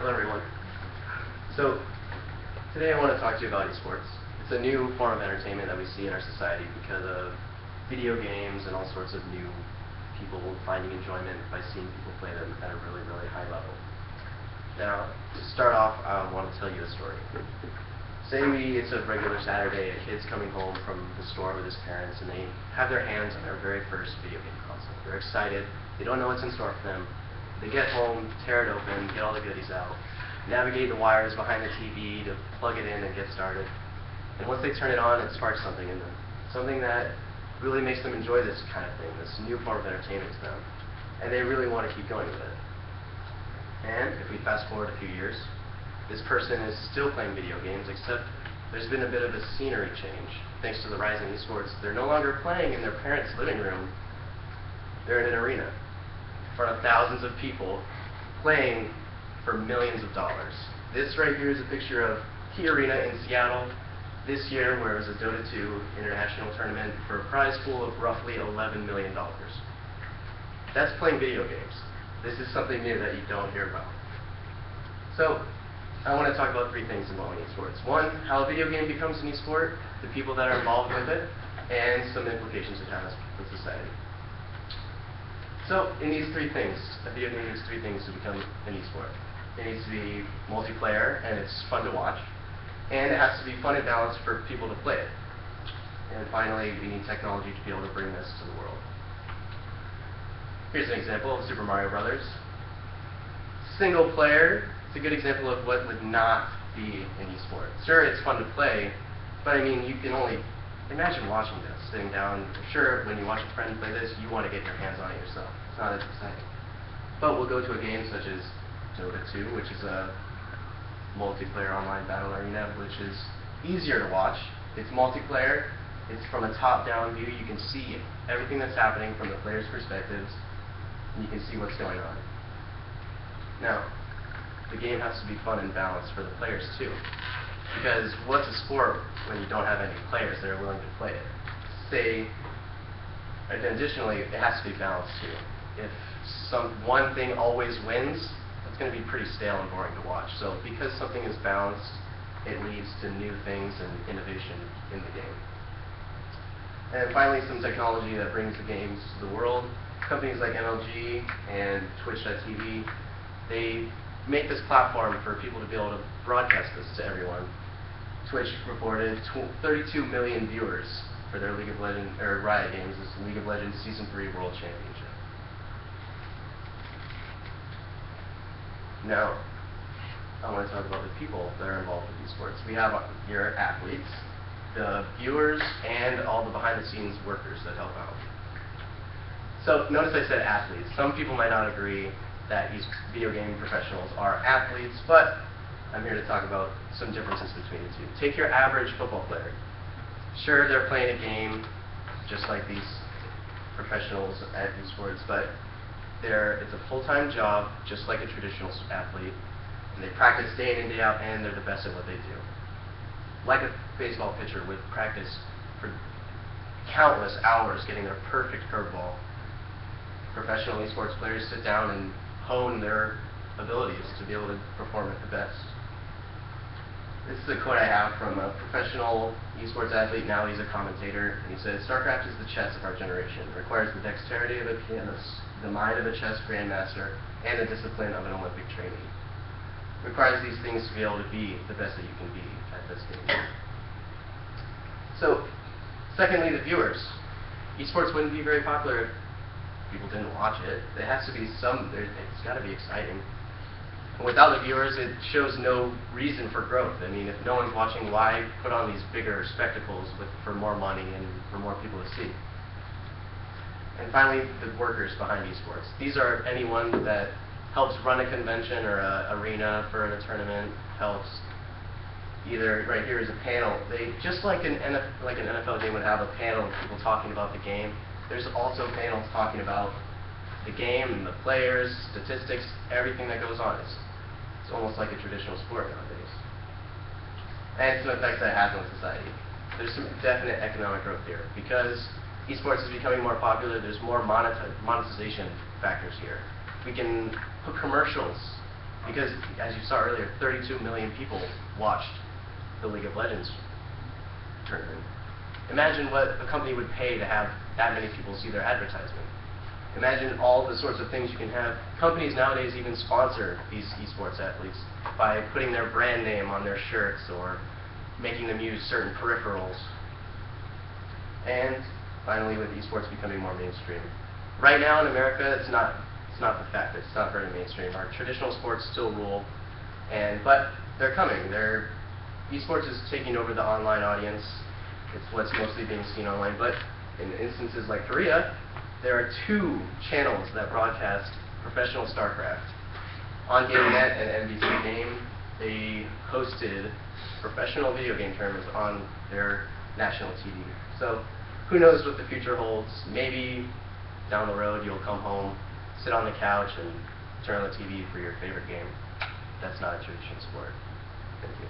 Hello everyone. So today I want to talk to you about esports. It's a new form of entertainment that we see in our society because of video games and all sorts of new people finding enjoyment by seeing people play them at a really, really high level. Now, to start off, I want to tell you a story. Say it's a regular Saturday, a kid's coming home from the store with his parents and they have their hands on their very first video game console. They're excited, they don't know what's in store for them. They get home, tear it open, get all the goodies out, navigate the wires behind the TV to plug it in and get started. And once they turn it on, it sparks something in them. Something that really makes them enjoy this kind of thing, this new form of entertainment to them. And they really want to keep going with it. And if we fast forward a few years, this person is still playing video games, except there's been a bit of a scenery change. Thanks to the rise in esports, they're no longer playing in their parents' living room. They're in an arena in front of thousands of people playing for millions of dollars. This right here is a picture of Key Arena in Seattle this year, where it was a Dota 2 international tournament for a prize pool of roughly $11 million. That's playing video games. This is something new that you don't hear about. So, I want to talk about three things involving esports. One, how a video game becomes an esport, the people that are involved with it, and some implications it has for society. So, in these three things, a video game needs three things to become an esport. It needs to be multiplayer, and it's fun to watch. And it has to be fun and balanced for people to play it. And finally, we need technology to be able to bring this to the world. Here's an example of Super Mario Brothers. Single player, it's a good example of what would not be an esport. Sure, it's fun to play, but I mean, you can only imagine watching this, sitting down. Sure, when you watch a friend play this, you want to get your hands on it yourself. It's not as exciting. But we'll go to a game such as Dota 2, which is a multiplayer online battle arena, which is easier to watch. It's multiplayer. It's from a top-down view. You can see everything that's happening from the players' perspectives, and you can see what's going on. Now, the game has to be fun and balanced for the players too, because what's a sport when you don't have any players that are willing to play it? And additionally, it has to be balanced too. If one thing always wins, it's going to be pretty stale and boring to watch. So because something is balanced, it leads to new things and innovation in the game. And finally, some technology that brings the games to the world. Companies like MLG and Twitch.tv, they make this platform for people to be able to broadcast this to everyone. Twitch reported 32 million viewers for their League of Legends, or Riot Games' League of Legends Season 3 World Championship. Now, I want to talk about the people that are involved with esports. We have your athletes, the viewers, and all the behind-the-scenes workers that help out. So, notice I said athletes. Some people might not agree that these video game professionals are athletes, but I'm here to talk about some differences between the two. Take your average football player. Sure, they're playing a game just like these professionals at esports, but it's a full-time job, just like a traditional athlete, and they practice day in and day out, and they're the best at what they do. Like a baseball pitcher with practice for countless hours getting their perfect curveball, professional esports players sit down and hone their abilities to be able to perform at the best. This is a quote I have from a professional esports athlete. Now he's a commentator, and he says, "StarCraft is the chess of our generation. It requires the dexterity of a pianist, the mind of a chess grandmaster, and the discipline of an Olympic trainee. It requires these things to be able to be the best that you can be at this game." So, secondly, the viewers. Esports wouldn't be very popular if people didn't watch it. It has to be it's got to be exciting. And without the viewers, it shows no reason for growth. I mean, if no one's watching, why put on these bigger spectacles for more money and for more people to see? And finally, the workers behind esports. These are anyone that helps run a convention or an arena for a tournament, helps either, right here is a panel. Just like an NFL game would have a panel of people talking about the game, there's also panels talking about the game and the players, statistics, everything that goes on. It's almost like a traditional sport nowadays. And some effects that it has on society. There's some definite economic growth here. Because esports is becoming more popular, there's more monetization factors here. We can put commercials Because, as you saw earlier, 32 million people watched the League of Legends tournament. Imagine what a company would pay to have that many people see their advertisement. Imagine all the sorts of things you can have. Companies nowadays even sponsor these esports athletes by putting their brand name on their shirts or making them use certain peripherals. And finally, with esports becoming more mainstream. Right now in America, it's not the fact that it's not very mainstream. Our traditional sports still rule, but they're coming. Esports is taking over the online audience. It's what's mostly being seen online. But in instances like Korea, there are 2 channels that broadcast professional StarCraft. On GameNet and NBC Game, they hosted professional video game tournaments on their national TV. So who knows what the future holds? Maybe down the road you'll come home, sit on the couch, and turn on the TV for your favorite game. That's not a traditional sport. Thank you.